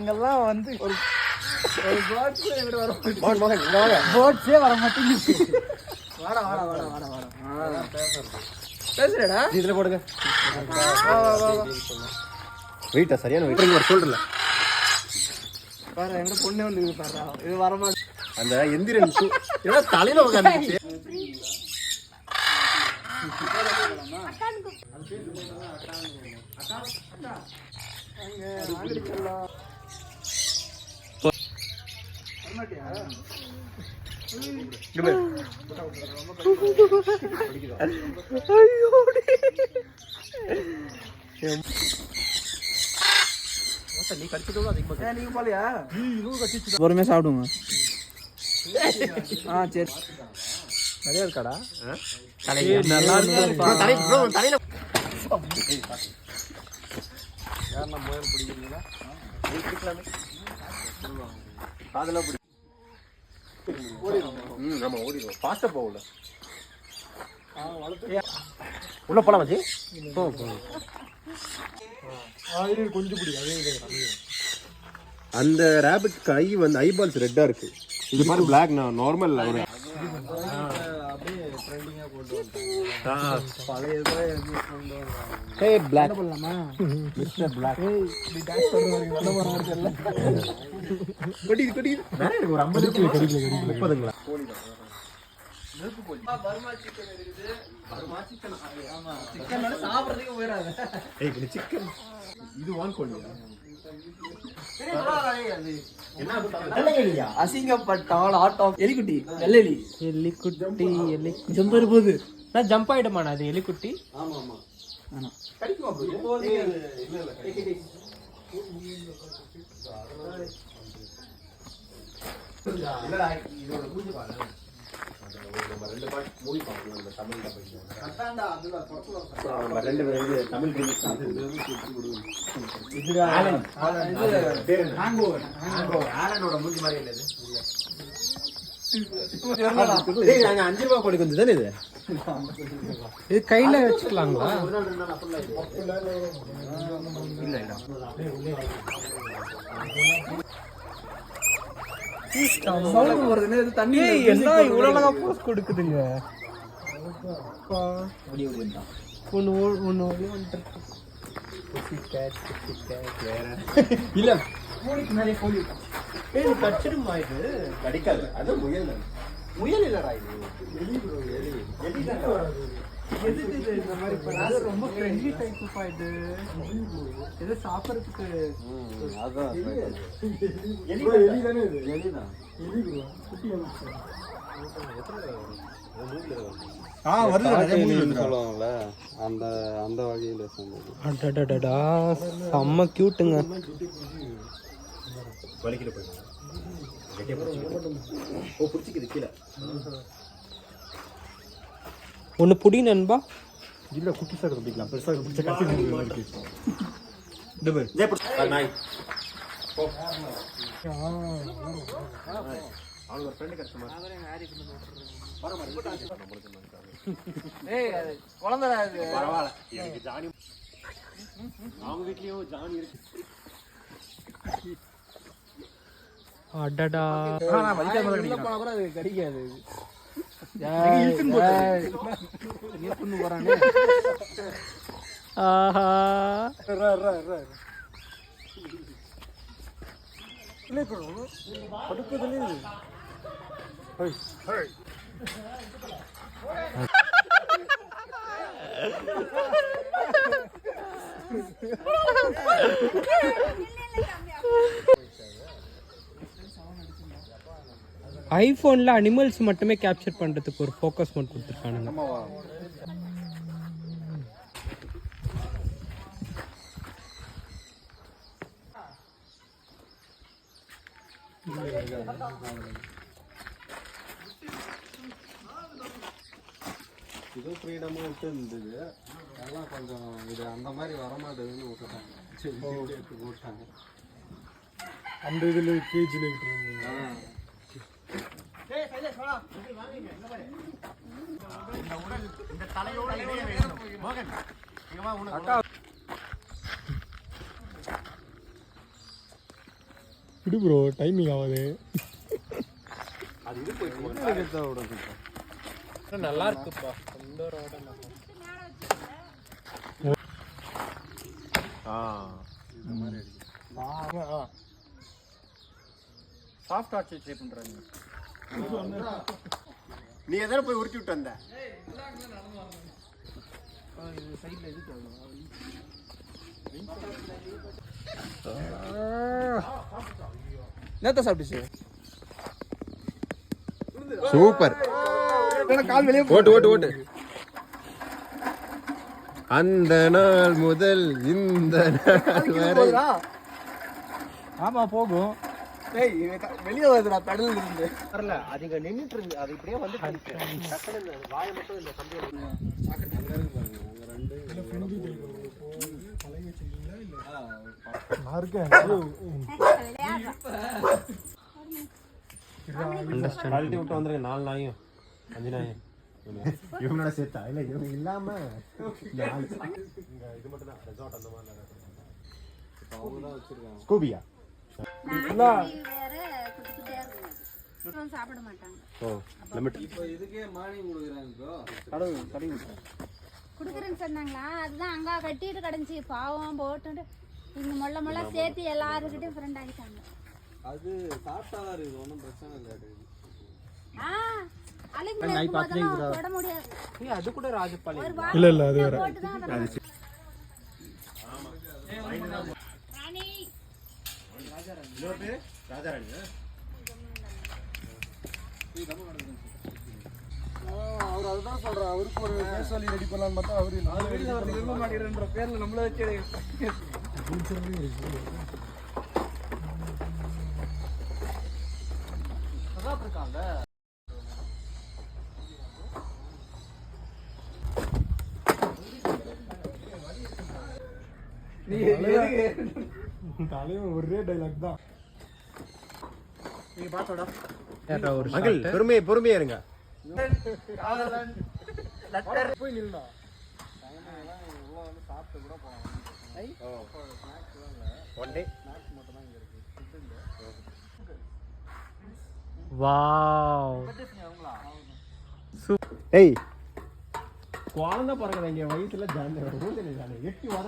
அங்கெல்லாம் வந்து ஒரு பேர்ட்ஸே எங்கிட்ட வர மாட்டேங்குது. பேர்ட்ஸே வர மாட்டேங்குது. வாடா வாடா வாடா வாடா வாடா. பேசுறடா இதுல போடுங்க. வெயிட்டா சரியான வெயிட் வர சொல்றல பாரு. எங்க பொண்ணே வந்து பாரு. இது வர மாட்டேங்குது. அந்த எந்திரன் ஏதோ தலையில உட்கார்ந்துச்சு. பொறுமையா சாப்பிடுங்க. சரி நிறைய இருக்காடா. நல்லா இருக்கு. முயல் பிடிக்கிறீங்களா? அதெல்லாம் பிடிக்கும். ஆமா ஓடிடும். ஃபாஸ்டா போகல. உள்ள போலாம் மச்சி. கொஞ்சம் பிடி. அந்த ரேபிட் கை வந்து ஐபால்ஸ் ரெட்டா இருக்கு. இது மாதிரி பிளாக் நார்மல் ஒரு அப்படியே ட்ரெண்டிங்கா போட்டு வந்தாங்க. பழையதா எது கொண்டு வந்தாங்க. ஏய் பிளாக் பண்ணலாமா? Mister black. ஏய் இப்படி டான்ஸ் பண்றவங்க நல்ல வராங்க தெரியல. கொடி வேற எனக்கு ஒரு 50 கிலோ கடிக்கல 30ங்களா? கோழி தான். நெருப்பு கோழி. பர்மா சிக்கன் இருக்குது. Burma chicken. ஆமா சிக்கன் சாப்பிடுறதுக்கு போயிராத. ஏய் இது சிக்கன். இது வான் கோழியா? அசிங்கப்பட்டால் ஆட்டோ எலிக்குட்டி வெள்ளெலி எலிக்குட்டி எலி ஜம்ப் இருப்போது நான் ஜம்ப் ஆயிடுமாண்ணா அது எலிக்குட்டி. ஆமா ஆமா இது கையில வச்சுக்கலாங்களா? தண்ணி எல்லாம் இவ்வளவு அழகா போஸ் கொடுக்குதுங்க. இல்ல நிறைய கோழி கடிச்சிடுமா? இது கடிக்காது. அது முயல். முயல் இல்லடா இது எலி. எதுக்கு இது இந்த மாதிரி பண்ணாது? ரொம்ப ஃப்ரெண்ட்லி டைப் ஆயிட்டு ஏதோ சாப்பிட்றதுக்கு. அதான் எலி தானே இது. எலி தான். எலி குட்டி சொல்லுவாங்கல்ல அந்த அந்த வகையில சொன்னது. செம்ம கியூட்டுங்க. ஒன்னு புடி நண்பா. இல்ல குட்டி சார் பிடிக்கலாம். பெருசா பிடிச்ச கட்டி அவங்க ஃப்ரெண்ட் கஸ்டமர் குழந்தை பரவாயில்ல. எனக்கு ஜானி அவங்க வீட்லயும் ஜானி இருக்கு. அடடா அது கடிக்காது. ஐபோன்ல அனிமல்ஸ் மட்டுமே கேப்சர் பண்றதுக்கு ஒரு ஃபோக்கஸ் மோட் கொடுத்துருக்கானுங்க. இது ஃப்ரீடமாக விட்டு இருந்தது. அதெல்லாம் கொஞ்சம் இது அந்த மாதிரி வரமாட்டேதுன்னு விட்டுட்டாங்க. சரி எடுத்து போட்டாங்க. அந்த இதில் கேஜில் இந்த தலையோட இடையே வேணும். மோகன் இங்க வா. உனக்கு விடு ப்ரோ டைமிங் ஆகுது. அது இது போயிட்டு நல்லா இருக்குப்பா. இந்த ரோட இந்த மாதிரி சாஃப்ட் ஆர்ச் ட்ரை பண்றாங்க. நீ எதான போய் உருட்டி விட்டு வந்த இது சைடுல எதுக்கு நேத்த சாப்பிட்டுச்சு. சூப்பர். கால் வெளியே ஓட்டு ஓட்டு ஓட்டு. அந்த நாள் முதல் இந்த நாள் வரை. ஆமா போகும். டேய் வெளியே வருதுடா பெடல்ல இருந்து. வரல அது இங்க நின்னுட்டு இருந்து அது இப்படியே வந்து டக்குனு இந்த வாயை மட்டும் இந்த கம்பியை சாக்கெட் அங்க இருக்கு பாருங்க. அங்க ரெண்டு பழைய செல்லிங்களா இல்ல நான் இருக்கேன். கழட்டி விட்டு வந்துருங்க. 4 நாயும் 5 நாயும் இவங்களோட சேர்த்தா இல்ல இவங்க இல்லாம இது மட்டும் தான் ரெசார்ட் அந்த மாதிரி அவங்க தான் வச்சிருக்காங்க. ஸ்கூபியா சாப்பிட மாட்டாங்க. ஓ லிமிட். இப்போ இதுக்கே மானியம் கொடுக்குறாங்க ப்ரோ. கடை குடுக்குறேன்னு சொன்னாங்களா, அதுதான் அங்க கட்டிட்டு கிடந்துச்சு. பாவம் போட்டு இங்க மொள்ள சேர்த்து எல்லாருக்கிட்டையும் ஃப்ரெண்ட் ஆகிட்டாங்க. அது சாப்பிட்டாதான் இருக்குது, ஒன்றும் பிரச்சனை இல்லை. போட முடியாது. அது கூட ராஜபாளி இல்ல இல்ல அது வேற. ராஜாராணி அவர் அதுதான் சொல்றாரு. அவருக்கு ஒரு பேசுவாலி ரெடி பண்ணலான்னு பார்த்தா அவரு 4 வீடு மாட்டேங்கிற பேர்ல நம்மள வச்சு இருக்காங்க. தலைவன் ஒரே டைலாக் தான். நீங்க பாத்தோட அங்கிள் பொறுமையா இருங்க. போய் நில்லுடா. ஏய் குழந்தை பிறகுங்க வயசுல ஜானே எட்டி வர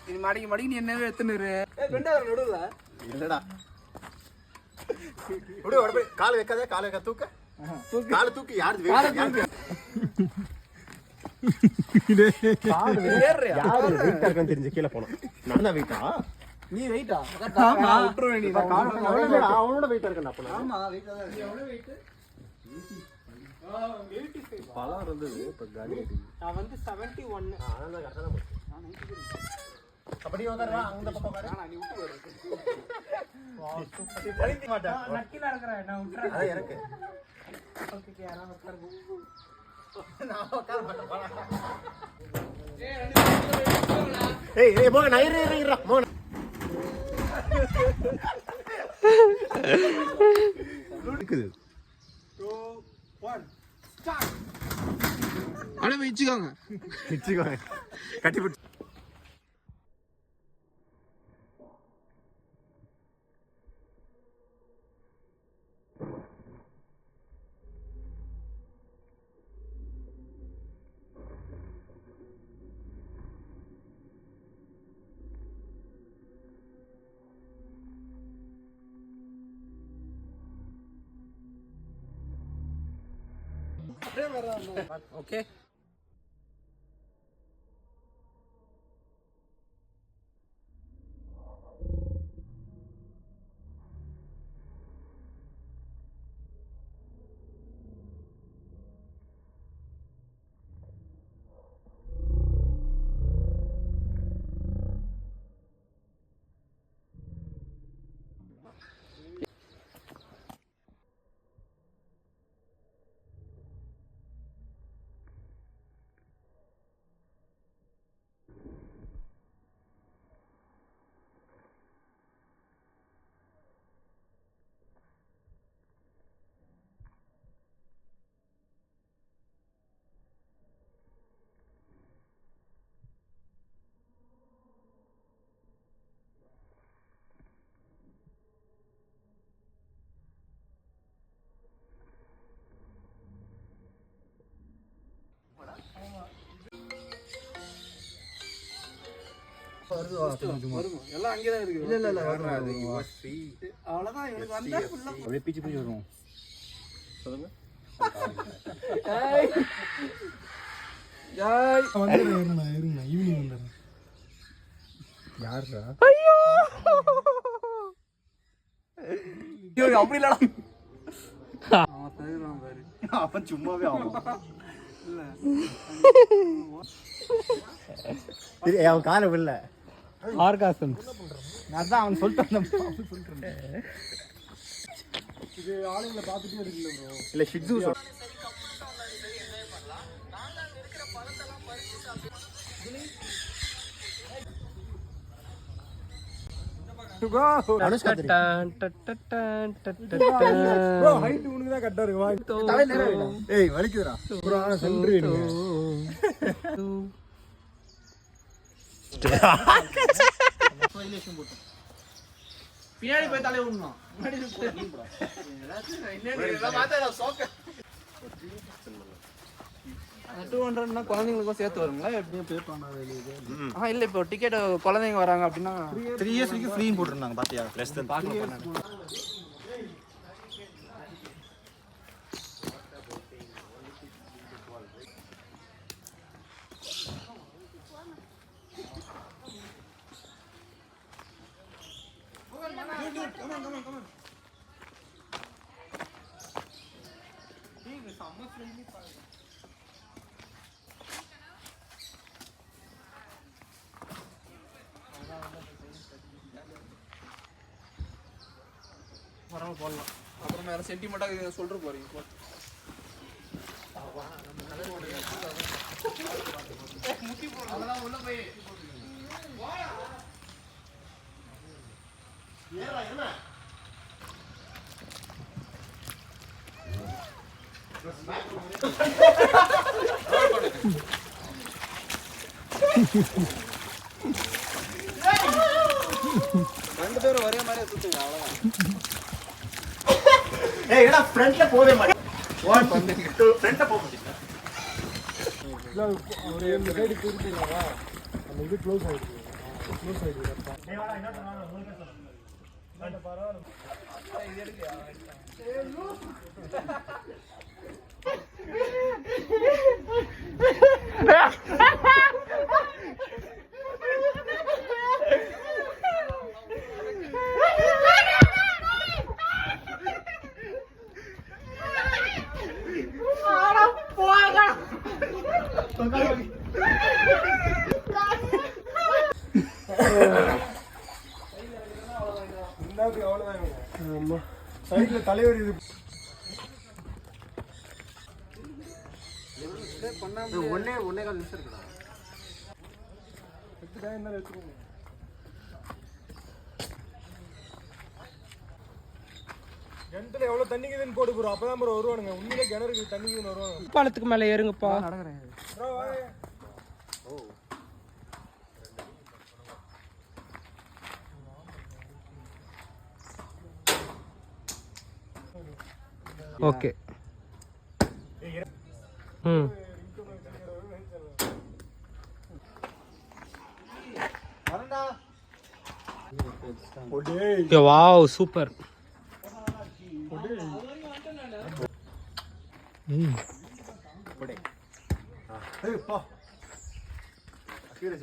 அப்படியே மடிக்கு நீ என்னவே எத்தனு நடுவுல இல்லடா கால வைக்காத கால வைக்க தூக்க கால தூக்கி யாரு தெரிஞ்சு கீழே போனோம். நான் தான் வெயிட்டா நீ வெயிட்டா அவனோட வெயிட்டா இருக்கா. பழம் இருந்தது இப்ப காலி. நான் வந்து 71. அதான் கரெக்டா தான் போச்சு. அப்படி உட்காருவா அந்த பக்கம் உட்காரு. நீ விட்டு வர பழிக்க மாட்டேன். நக்கில இருக்கறேன் நான் விட்டுறேன். அது எனக்கு ஓகே யாரா உட்காருங்க. நான் உட்கார மாட்டேன். ஏய் போங்க நான் இருறா மோன இருக்குது. 2 1 ஸ்டார்ட். அட வெச்சுக்கோங்க கட்டி பிடி. ஓகே எல்லாம் அங்கே தான் இருக்கு. இல்ல அவ்வளோதான் இவனுக்கு வந்தா ஃபுல்லாக அப்படியே பிச்சு பிச்சு வருவோம். சொல்லுங்க. இருங்கண்ணா ஈவினிங் வந்துடுறேன். யாருடா? ஐயோ அப்படி இல்லடா. அவன் தகுறான் பாரு. அவன் சும்மாவே ஆகும். இல்ல அவன் காலை விடல. ஆர்காசம். அதான் அவன் சொல்லிட்டு இது ஆளுங்களை பார்த்துட்டே இருக்குல்ல ப்ரோ. இல்ல ஷிட்ஸு அனுஷ்கா ப்ரோ ஹைட் உனக்கு தான் கரெக்டா இருக்கு. வா ஏய் வலிக்குதுடா. ப்ரோ ஆனா சென்ட்ரி பின்னாடி போய் தலைய விடணும். முன்னாடி குழந்தைங்களுக்கும் சேர்த்து வருங்களா எப்படியும் பே பண்ண இல்ல இப்போ டிக்கெட் குழந்தைங்க வராங்க அப்படின்னா 3 இயர்ஸ் வரைக்கும் ஃப்ரீன்னு போட்டுருந்தாங்க பாத்தியா? லெஸ் தென் வரவங்க போடலாம். அப்புறம் வேற சென்டிமெண்ட்டாக சொல்லிட்டு போறீங்க. உள்ள போய் ரெண்டு பேரும் ஒரே மாதிரியே சுத்துங்க அவ்வளவுதான். ஏய் எடா ஃப்ரண்ட்ல போவே மாட்டே. வாட் வந்து ஃப்ரண்ட்ல போக மாட்டீங்க. ஒரு இந்த சைடு திருப்பிடுறா. அந்த இது க்ளோஸ் ஆயிடுச்சு. க்ளோஸ் ஆயிடுச்சு. டேய் வாடா இன்னொரு நாள் உங்களுக்கு சொல்றேன். அந்த பரவாயில்லை. இது எடுக்கு. இந்தாக்கு அவ்வளவுதான் இவங்க. ஆமா. சைடுல தலைவர் இது ஒண்ணே கால் நிமிஷம் இருக்குடா. எடுத்துட்டா என்ன எடுத்துக்கோங்க. கிணத்துல எவ்வளவு தண்ணிக்குதுன்னு போட்டு போறோம். அப்பதான் ப்ரோ வருவானுங்க. உண்மையிலே கிணறுக்கு தண்ணிக்குதுன்னு வருவாங்க. பாலத்துக்கு மேல ஏறுங்கப்பா. நடக்கிறேன். ப்ரோ வாங்க. ஓகே. ம். வரடா. ஓடே. Wow super. ம். போடே. ஏய் பா.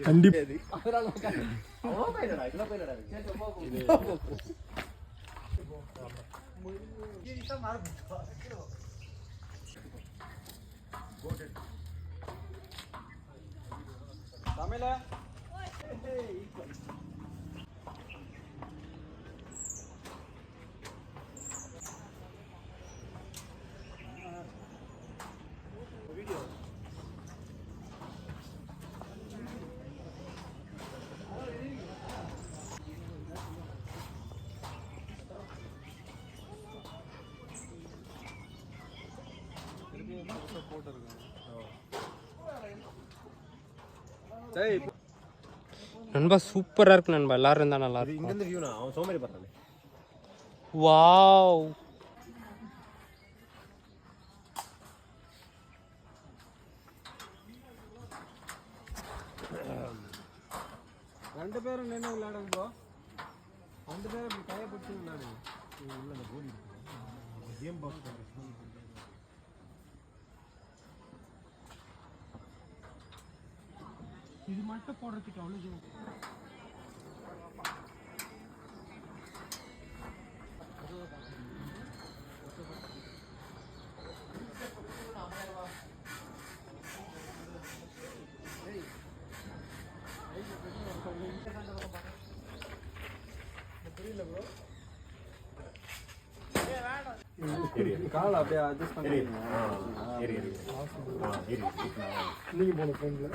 கண்டிப்பா. அவ்வளோ போயிடா. இதுல போயிடா. தமிழ நண்பா சூப்பரா இருக்கு நண்பா. எல்லாரும் இருந்தா நல்லா இங்க இருக்கும். இருந்து வியூனா அவன் சோமரி பார்த்தானே. வாவ். ரெண்டு பேரும் நின்று விளையாடுங்க ப்ரோ. ரெண்டு பேரும் இப்படி கையை பிடிச்சி விளையாடுங்க. உள்ள அந்த கோலி இருக்கு கேம் பாக்ஸ். இது மட்டும் போடுறதுக்கு அவ்வளோ கால் அப்படியே அட்ஜஸ்ட் பண்ணிடுங்க. நீங்க போன ஃப்ரெண்ட்ல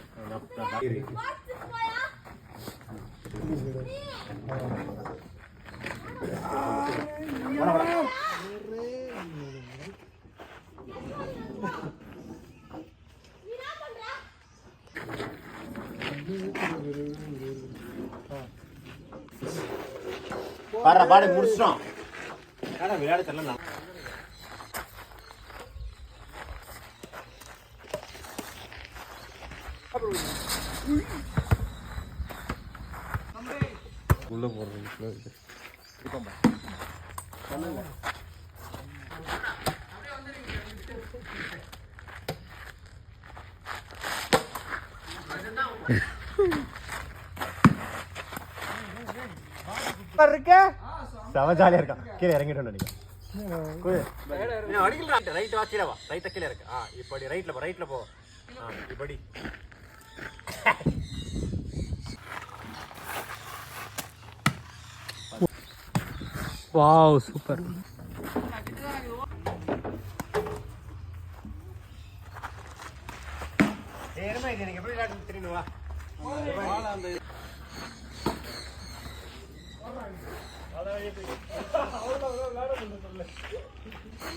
பாடி முடிச்சிட்டோம். விளையாட தெரியல. உள்ள போடுறீங்க செம ஜாலியா இருக்கான். கீழே இறங்கிட்டோம் நினைக்கிறேன். ரைட் வா, கீழே வா. ரைட்ட கீழே இருக்கு. இப்படி ரைட்ல போ, ரைட்ல போ. இப்படி வாவ் சூப்பர். எனக்கு எப்படி விளையாட்டு தெரியும். வா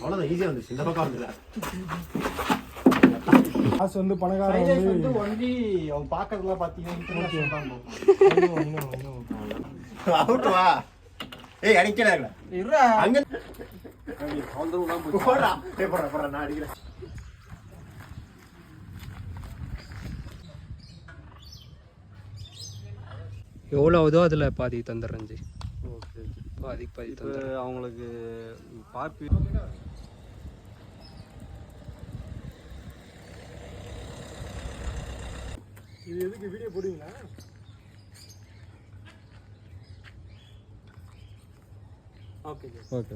அவ்வளவுதான், ஈஸியா வந்துச்சு. இந்த பக்கம் வந்துல காசு வந்து பணக்காரன் வந்து ஒன்லி அவன் பாக்கிறதுலாம் பாத்தீங்கன்னா அவுட் வா. ஏய் அடிக்கல அங்க போடா. போடுறா நான் அடிக்கிறேன். எவ்வளோ ஆகுதோ அதில் பாதி தந்துடுறேன் ஜி. பாதி தந்துடுறேன். அவங்களுக்கு பாப்பி இது எதுக்கு வீடியோ போடுவீங்களா? Okay okay.